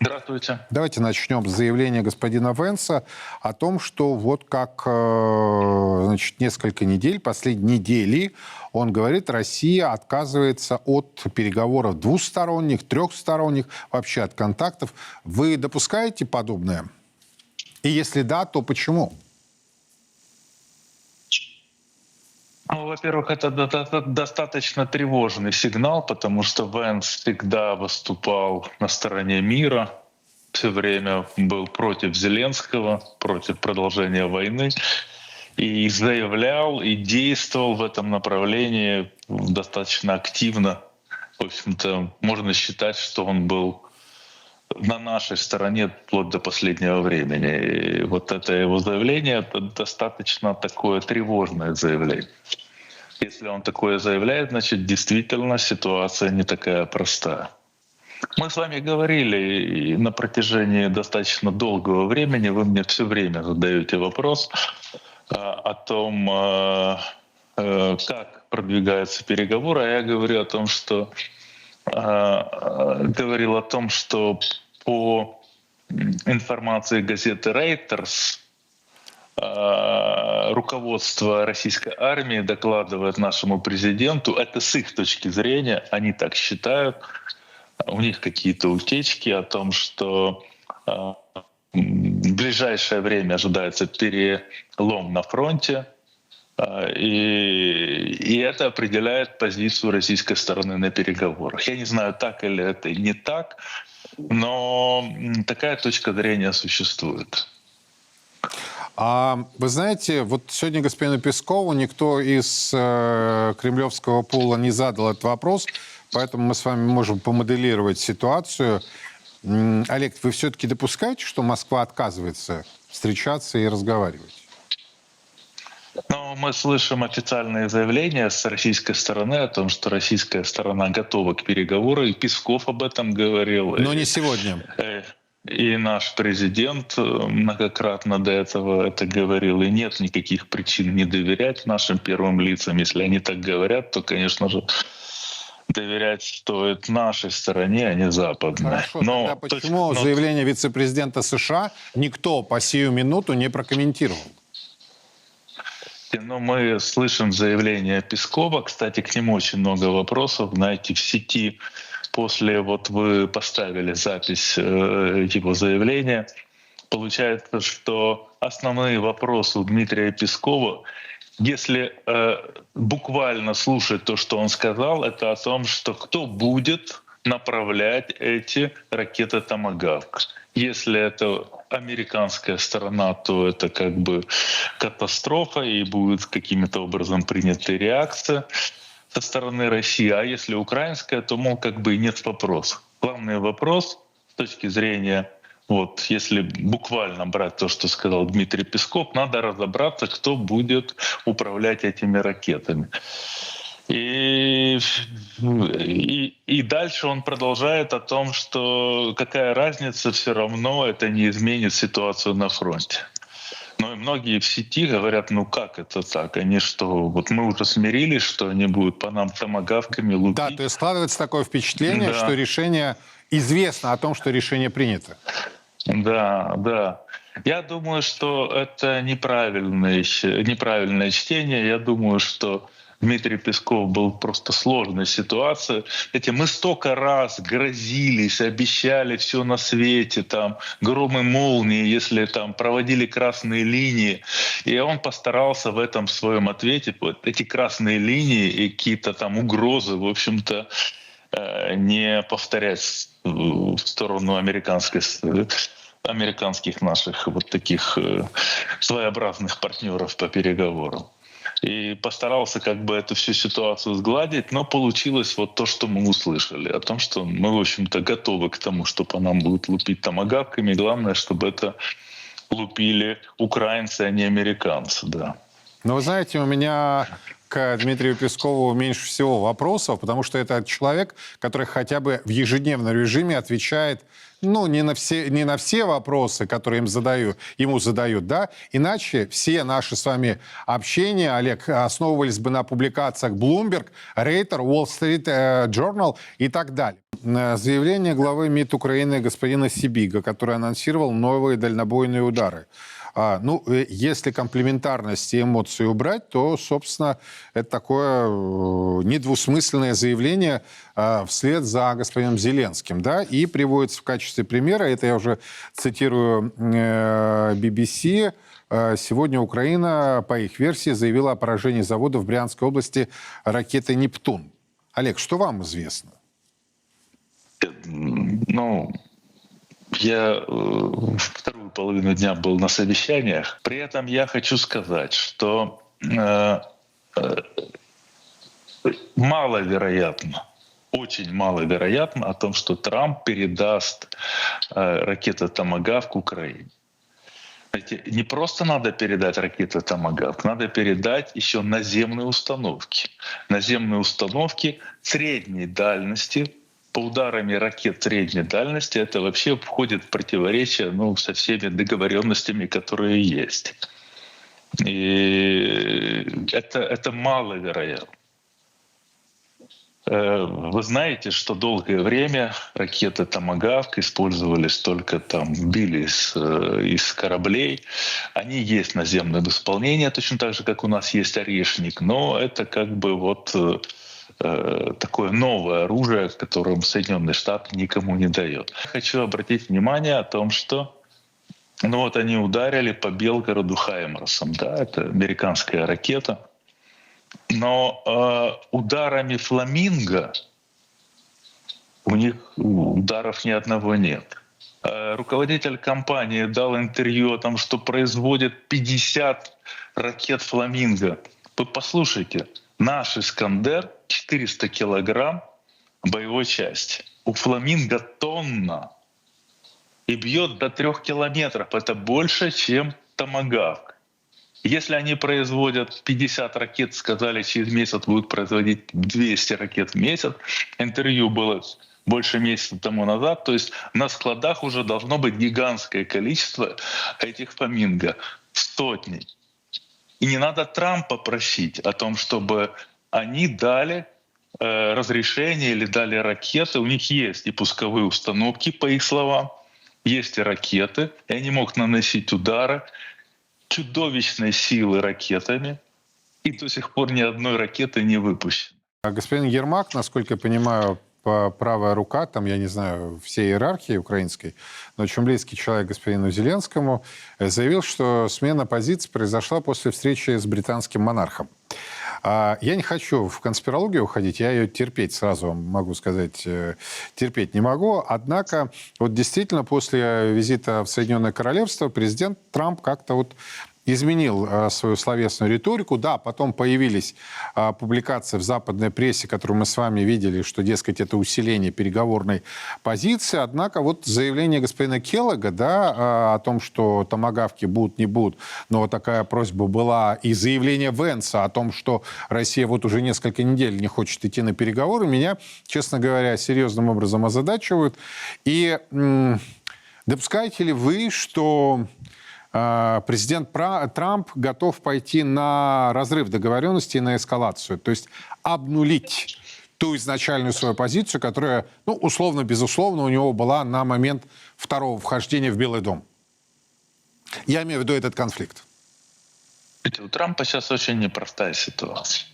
Здравствуйте. Давайте начнем с заявления господина Венса о том, что вот как значит, несколько недель, последние недели, он говорит, Россия отказывается от переговоров двусторонних, трехсторонних, вообще от контактов. Вы допускаете подобное? И если да, то почему? Ну, во-первых, это достаточно тревожный сигнал, потому что Венс всегда выступал на стороне мира, все время был против Зеленского, против продолжения войны, и заявлял, и действовал в этом направлении достаточно активно. В общем-то, можно считать, что он был на нашей стороне вплоть до последнего времени. И вот это его заявление, это достаточно такое тревожное заявление. Если он такое заявляет, значит, действительно ситуация не такая простая. Мы с вами говорили и на протяжении достаточно долгого времени, вы мне все время задаете вопрос о том, как продвигаются переговоры, а я говорю о том, что говорил о том, что по информации газеты Reuters руководство российской армии докладывает нашему президенту, это с их точки зрения, они так считают, у них какие-то утечки о том, что в ближайшее время ожидается перелом на фронте, и это определяет позицию российской стороны на переговорах. Я не знаю, так или это не так, но такая точка зрения существует. А вы знаете, вот сегодня господину Пескову никто из кремлевского пула не задал этот вопрос, поэтому мы с вами можем помоделировать ситуацию. Олег, вы все-таки допускаете, что Москва отказывается встречаться и разговаривать? Ну, мы слышим официальные заявления с российской стороны о том, что российская сторона готова к переговорам, и Песков об этом говорил. Но не сегодня. И наш президент многократно до этого это говорил. И нет никаких причин не доверять нашим первым лицам. Если они так говорят, то, конечно же, доверять стоит нашей стороне, а не западной. Хорошо, тогда почему заявление вице-президента США никто по сию минуту не прокомментировал? Но мы слышим заявление Пескова. Кстати, к нему очень много вопросов. Знаете, в сети после вот вы поставили запись его заявления. Получается, что основные вопросы у Дмитрия Пескова, если буквально слушать то, что он сказал, это о том, что кто будет направлять эти ракеты «Томагавк». Если это американская сторона, то это как бы катастрофа, и будет каким-то образом принята реакция со стороны России. А если украинская, то, мол, как бы и нет вопросов. Главный вопрос с точки зрения, вот, если буквально брать то, что сказал Дмитрий Песков, надо разобраться, кто будет управлять этими ракетами. И дальше он продолжает о том, что какая разница, все равно это не изменит ситуацию на фронте. Но и многие в сети говорят, ну как это так? Они что, вот мы уже смирились, что они будут по нам томагавками лупить. Да, то есть складывается такое впечатление, что решение известно о том, что решение принято. Да, да. Я думаю, что это неправильное чтение. Я думаю, что Дмитрий Песков был в просто сложной ситуации. Мы столько раз грозились, обещали все на свете, там, громы, молнии, если там проводили красные линии. И он постарался в этом своем ответе, вот эти красные линии и какие-то там угрозы, в общем-то, не повторять в сторону американских наших вот таких своеобразных партнеров по переговорам. И постарался как бы эту всю ситуацию сгладить, но получилось вот то, что мы услышали, о том, что мы, в общем-то, готовы к тому, что по нам будут лупить томагавками. Главное, чтобы это лупили украинцы, а не американцы, да. Но вы знаете, у меня к Дмитрию Пескову меньше всего вопросов, потому что это человек, который хотя бы в ежедневном режиме отвечает, ну, не на все вопросы, которые ему задают, да, иначе все наши с вами общения, Олег, основывались бы на публикациях Bloomberg, Reuters, Wall Street Journal и так далее. Заявление главы МИД Украины господина Сибига, который анонсировал новые дальнобойные удары. Если комплементарность и эмоции убрать, то, собственно, это такое недвусмысленное заявление вслед за господином Зеленским, да, и приводится в качестве примера, это я уже цитирую BBC, сегодня Украина, по их версии, заявила о поражении завода в Брянской области ракетой «Нептун». Олег, что вам известно? Я вторую половину дня был на совещаниях. При этом я хочу сказать, что маловероятно, очень маловероятно о том, что Трамп передаст ракеты «Томагавк» Украине. Не просто надо передать ракеты «Томагавк», надо передать еще наземные установки. Наземные установки средней дальности. По ударами ракет средней дальности это вообще входит в противоречие со всеми договоренностями, которые есть. И это маловероятно. Вы знаете, что долгое время ракеты «Томагавк» использовались только били из кораблей. Они есть наземное исполнение, точно так же, как у нас есть «Орешник», но это такое новое оружие, которое Соединенные Штаты никому не дают. Хочу обратить внимание о том, что они ударили по Белгороду «Хаймарсом». Да, это американская ракета. Но ударами «Фламинго» у них ударов ни одного нет. Руководитель компании дал интервью о том, что производит 50 ракет «Фламинго». Вы послушайте, наш «Искандер» 400 килограмм боевой части. У «Фламинго» тонна. И бьет до 3 километров. Это больше, чем «Томагавк». Если они производят 50 ракет, сказали, через месяц будут производить 200 ракет в месяц. Интервью было больше месяца тому назад. То есть на складах уже должно быть гигантское количество этих «Фламинго». Сотни. И не надо Трампа просить о том, чтобы они дали разрешение или дали ракеты. У них есть и пусковые установки, по их словам, есть и ракеты, и они могут наносить удары чудовищной силы ракетами, и до сих пор ни одной ракеты не выпущено. Господин Ермак, насколько я понимаю, правая рука, я не знаю, всей иерархии украинской, но очень близкий человек господину Зеленскому, заявил, что смена позиции произошла после встречи с британским монархом. Я не хочу в конспирологию уходить, я ее терпеть, сразу вам могу сказать, терпеть не могу. Однако, действительно, после визита в Соединенное Королевство президент Трамп как-то изменил свою словесную риторику. Да, потом появились публикации в западной прессе, которую мы с вами видели, что, дескать, это усиление переговорной позиции. Однако заявление господина Келлога, да, о том, что томагавки будут, не будут, но такая просьба была, и заявление Венса о том, что Россия уже несколько недель не хочет идти на переговоры, меня, честно говоря, серьезным образом озадачивают. И допускаете ли вы, что президент Трамп готов пойти на разрыв договоренности и на эскалацию, то есть обнулить ту изначальную свою позицию, которая, условно-безусловно, у него была на момент второго вхождения в Белый дом? Я имею в виду этот конфликт. У Трампа сейчас очень непростая ситуация.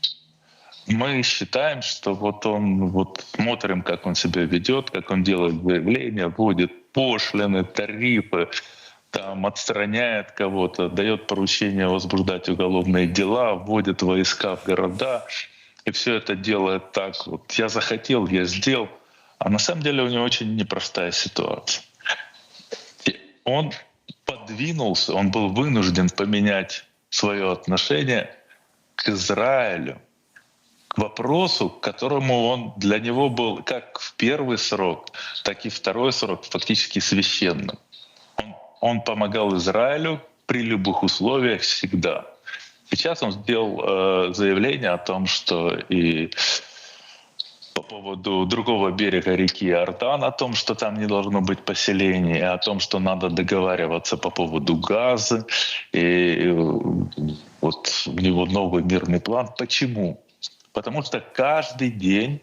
Мы считаем, что смотрим, как он себя ведет, как он делает заявления, вводит пошлины, тарифы, отстраняет кого-то, дает поручение возбуждать уголовные дела, вводит войска в города, и все это делает так. Я захотел, я сделал. А на самом деле у него очень непростая ситуация. И он подвинулся, он был вынужден поменять свое отношение к Израилю, к вопросу, к которому для него был как в первый срок, так и второй срок фактически священным. Он помогал Израилю при любых условиях всегда. Сейчас он сделал заявление о том, что и по поводу другого берега реки Иордан, о том, что там не должно быть поселений, и о том, что надо договариваться по поводу газа. И вот у него новый мирный план. Почему? Потому что каждый день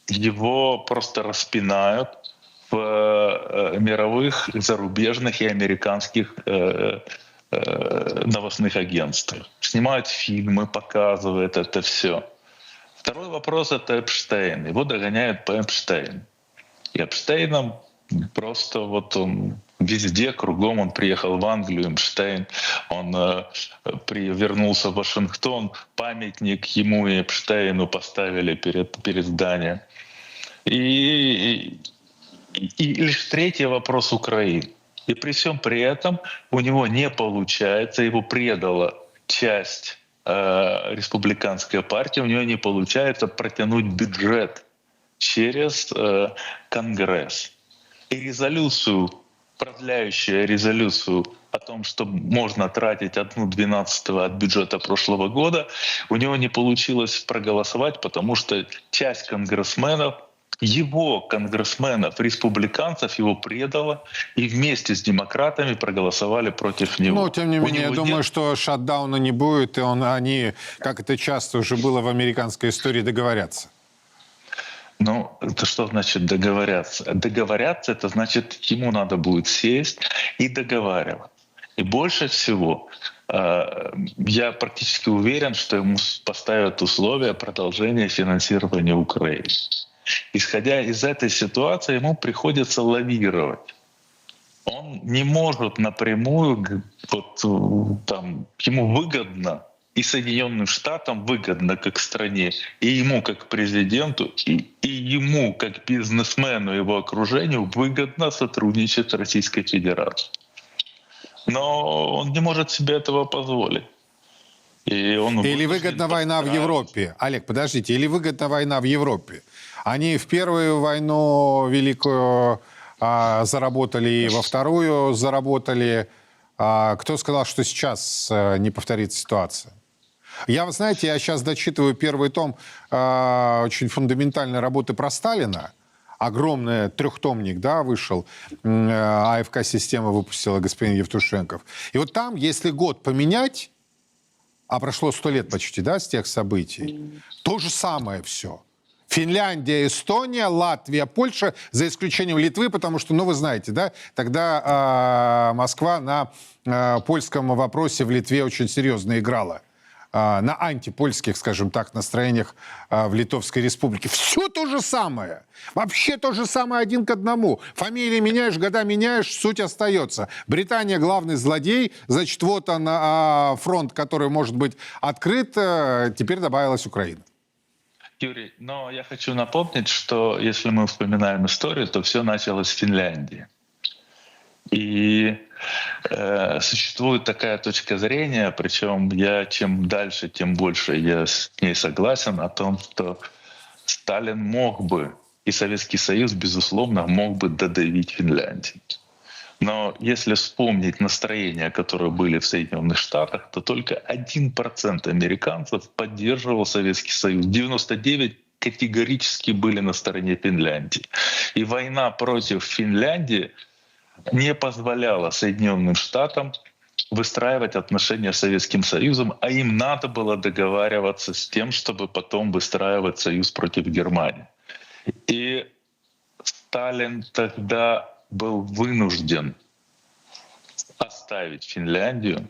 его просто распинают в мировых, зарубежных и американских новостных агентствах. Снимают фильмы, показывают это все. Второй вопрос — это Эпштейн. Его догоняют по Эпштейну. И Эпштейном просто вот он везде, кругом. Он приехал в Англию, Эпштейн. Он вернулся в Вашингтон. Памятник ему и Эпштейну поставили перед зданием. И лишь третий вопрос — Украины. И при всем при этом у него не получается, его предала часть республиканской партии, у него не получается протянуть бюджет через Конгресс. И резолюцию, продляющую резолюцию о том, что можно тратить 1/12 от бюджета прошлого года, у него не получилось проголосовать, потому что часть конгрессменов, его конгрессменов, республиканцев, его предала и вместе с демократами проголосовали против него. Но, тем не менее, я думаю, что шатдауна не будет, и они, как это часто уже было в американской истории, договорятся. Ну, это что значит договорятся? Договорятся — это значит, ему надо будет сесть и договариваться. И больше всего я практически уверен, что ему поставят условия продолжения финансирования Украины. Исходя из этой ситуации, ему приходится лавировать. Он не может напрямую, ему выгодно, и Соединенным Штатам выгодно как стране, и ему как президенту, и ему как бизнесмену, его окружению выгодно сотрудничать с Российской Федерацией. Но он не может себе этого позволить. Или выгодна война в Европе. Олег, подождите, или выгодна война в Европе? Они в первую войну великую заработали, и во вторую заработали. Кто сказал, что сейчас не повторится ситуация? Вы знаете, я сейчас дочитываю первый том очень фундаментальной работы про Сталина. Огромный трехтомник, вышел. АФК-система выпустила, господин Евтушенков. И вот там, если год поменять, а прошло 100 лет почти, с тех событий, то же самое все. Финляндия, Эстония, Латвия, Польша, за исключением Литвы, потому что, вы знаете, тогда Москва на польском вопросе в Литве очень серьезно играла. На антипольских, скажем так, настроениях в Литовской Республике. Все то же самое. Вообще то же самое один к одному. Фамилии меняешь, года меняешь, суть остается. Британия главный злодей, значит, вот он фронт, который может быть открыт, теперь добавилась Украина. Юрий, но я хочу напомнить, что если мы вспоминаем историю, то все началось в Финляндии. И существует такая точка зрения, причем чем дальше, тем больше я с ней согласен, о том, что Сталин мог бы, и Советский Союз, безусловно, мог бы додавить Финляндию. Но если вспомнить настроения, которые были в Соединенных Штатах, то только 1% американцев поддерживал Советский Союз. 99% категорически были на стороне Финляндии. И война против Финляндии не позволяла Соединенным Штатам выстраивать отношения с Советским Союзом, а им надо было договариваться с тем, чтобы потом выстраивать союз против Германии. И Сталин тогда был вынужден оставить Финляндию.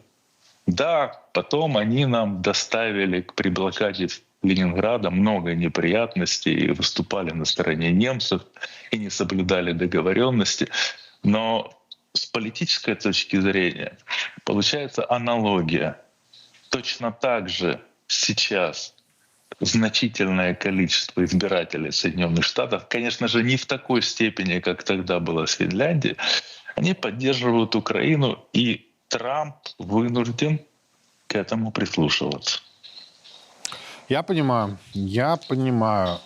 Да, потом они нам доставили при блокаде Ленинграда много неприятностей и выступали на стороне немцев и не соблюдали договоренности. Но с политической точки зрения получается аналогия. Точно так же сейчас значительное количество избирателей Соединенных Штатов, конечно же, не в такой степени, как тогда было с Финляндией, они поддерживают Украину, и Трамп вынужден к этому прислушиваться. Я понимаю.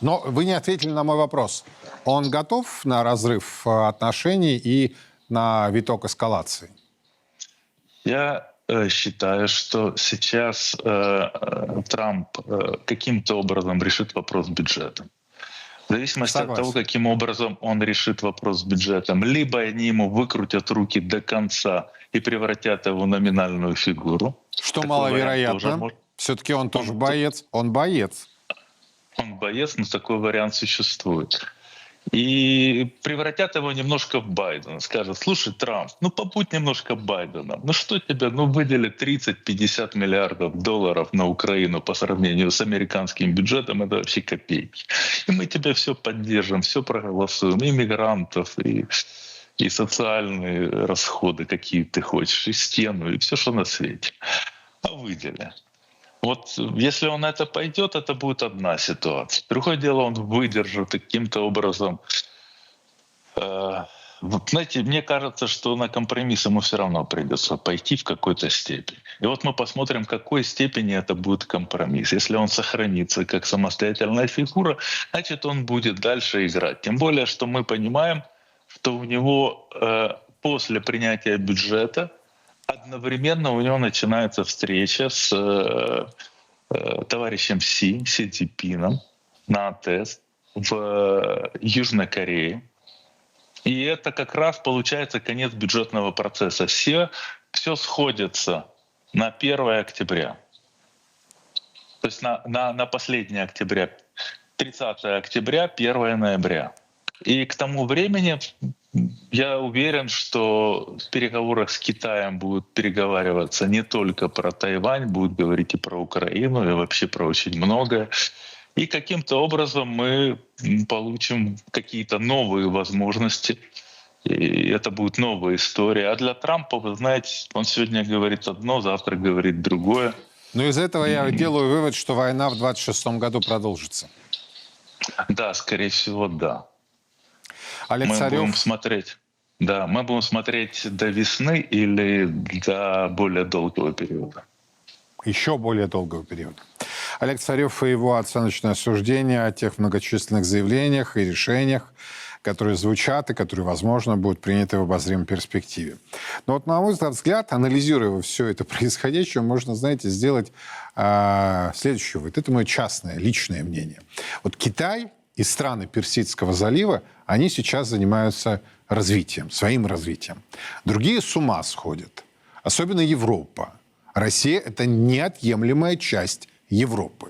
Но вы не ответили на мой вопрос. Он готов на разрыв отношений и на виток эскалации? Я считаю, что сейчас Трамп каким-то образом решит вопрос с бюджетом. В зависимости от того, каким образом он решит вопрос с бюджетом, либо они ему выкрутят руки до конца и превратят его в номинальную фигуру. Что маловероятно. Все-таки он тоже боец. Он боец. Он боец, но такой вариант существует. И превратят его немножко в Байдена. Скажут: слушай, Трамп, ну побудь немножко Байденом. Ну что тебе, выдели 30-50 миллиардов долларов на Украину по сравнению с американским бюджетом, это вообще копейки. И мы тебя все поддержим, все проголосуем, и мигрантов, и социальные расходы, какие ты хочешь, и стену, и все, что на свете. А выдели. Вот если он это пойдет, это будет одна ситуация. Другое дело, он выдержит каким-то образом. Знаете, мне кажется, что на компромисс ему все равно придется пойти в какой-то степени. И вот мы посмотрим, в какой степени это будет компромисс. Если он сохранится как самостоятельная фигура, значит, он будет дальше играть. Тем более, что мы понимаем, что у него после принятия бюджета одновременно у него начинается встреча с товарищем Си Цзиньпином на АТС в Южной Корее. И это как раз получается конец бюджетного процесса. Все сходится на 1 октября. То есть на последнее октября. 30 октября, 1 ноября. И к тому времени я уверен, что в переговорах с Китаем будут переговариваться не только про Тайвань, будут говорить и про Украину, и вообще про очень многое. И каким-то образом мы получим какие-то новые возможности. И это будет новая история. А для Трампа, вы знаете, он сегодня говорит одно, завтра говорит другое. Но из этого я делаю вывод, что война в 2026 году продолжится. Да, скорее всего, да. Олег Царев. Мы будем смотреть. Да, мы будем смотреть до весны или до более долгого периода. Еще более долгого периода. Олег Царев и его оценочное суждение о тех многочисленных заявлениях и решениях, которые звучат и которые, возможно, будут приняты в обозримой перспективе. Но вот, на мой взгляд, анализируя все это происходящее, можно, знаете, сделать следующий вывод. Это мое частное, личное мнение. Вот Китай и страны Персидского залива, они сейчас занимаются развитием, своим развитием. Другие с ума сходят, особенно Европа. Россия – это неотъемлемая часть Европы.